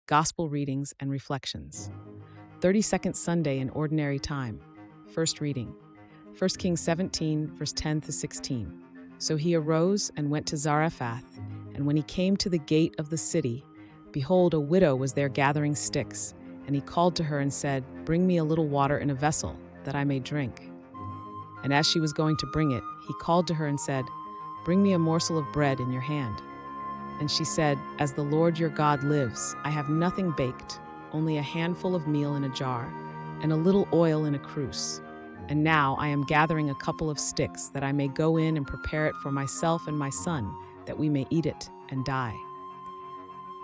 Gospel readings and reflections. 32nd Sunday in Ordinary Time. First reading. 1 Kings 17, verse 10 to 16. So he arose and went to Zarephath, and when he came to the gate of the city, behold, a widow was there gathering sticks, and he called to her and said, Bring me a little water in a vessel, that I may drink. And as she was going to bring it, he called to her and said, Bring me a morsel of bread in your hand. And she said, As the Lord your God lives, I have nothing baked, only a handful of meal in a jar, and a little oil in a cruse. And now I am gathering a couple of sticks, that I may go in and prepare it for myself and my son, that we may eat it and die.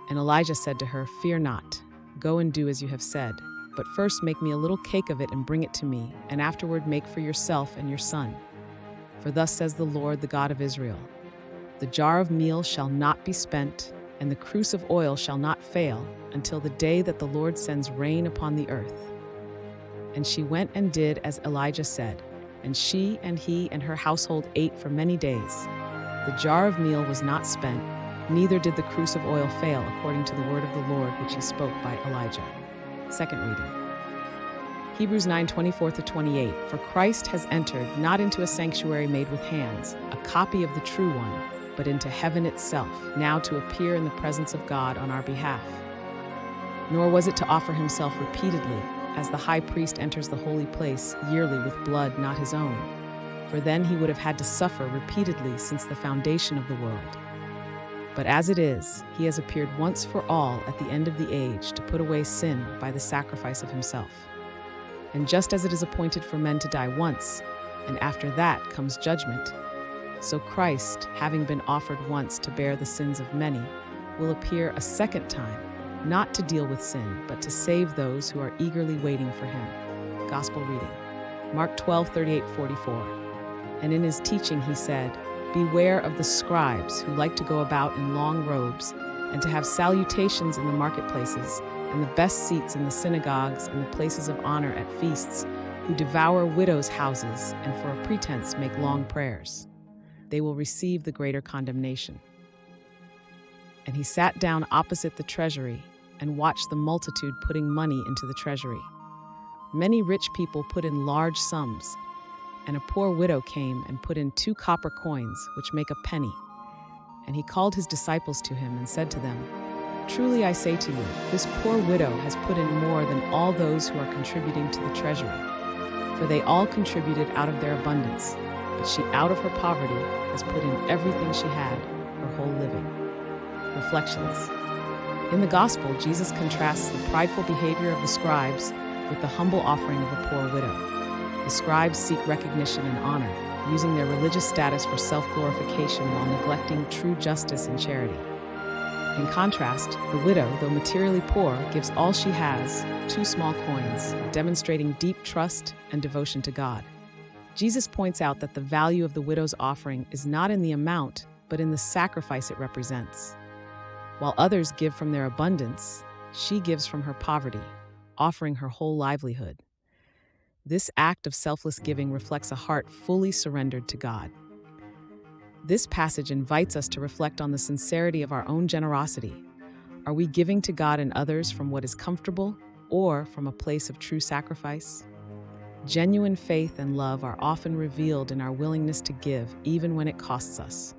And Elijah said to her, Fear not, go and do as you have said, but first make me a little cake of it and bring it to me, and afterward make for yourself and your son. For thus says the Lord, the God of Israel, The jar of meal shall not be spent, and the cruse of oil shall not fail, until the day that the Lord sends rain upon the earth. And she went and did as Elijah said, and she and he and her household ate for many days. The jar of meal was not spent, neither did the cruse of oil fail, according to the word of the Lord which he spoke by Elijah. Second reading. Hebrews 9:24-28. For Christ has entered not into a sanctuary made with hands, a copy of the true one, but into heaven itself, now to appear in the presence of God on our behalf. Nor was it to offer himself repeatedly, as the high priest enters the holy place yearly with blood not his own, for then he would have had to suffer repeatedly since the foundation of the world. But as it is, he has appeared once for all at the end of the age to put away sin by the sacrifice of himself. And just as it is appointed for men to die once, and after that comes judgment, so Christ, having been offered once to bear the sins of many, will appear a second time, not to deal with sin, but to save those who are eagerly waiting for him. Gospel reading. Mark 12:38-44. And in his teaching he said, Beware of the scribes who like to go about in long robes, and to have salutations in the marketplaces, and the best seats in the synagogues and the places of honor at feasts, who devour widows' houses, and for a pretense make long prayers. They will receive the greater condemnation. And he sat down opposite the treasury, and watched the multitude putting money into the treasury. Many rich people put in large sums, and a poor widow came and put in 2 copper coins, which make a penny. And he called his disciples to him and said to them, Truly I say to you, this poor widow has put in more than all those who are contributing to the treasury. For they all contributed out of their abundance, but she out of her poverty has put in everything she had, her whole living. Reflections. In the Gospel, Jesus contrasts the prideful behavior of the scribes with the humble offering of a poor widow. The scribes seek recognition and honor, using their religious status for self-glorification while neglecting true justice and charity. In contrast, the widow, though materially poor, gives all she has, 2 small coins, demonstrating deep trust and devotion to God. Jesus points out that the value of the widow's offering is not in the amount, but in the sacrifice it represents. While others give from their abundance, she gives from her poverty, offering her whole livelihood. This act of selfless giving reflects a heart fully surrendered to God. This passage invites us to reflect on the sincerity of our own generosity. Are we giving to God and others from what is comfortable, or from a place of true sacrifice? Genuine faith and love are often revealed in our willingness to give, even when it costs us.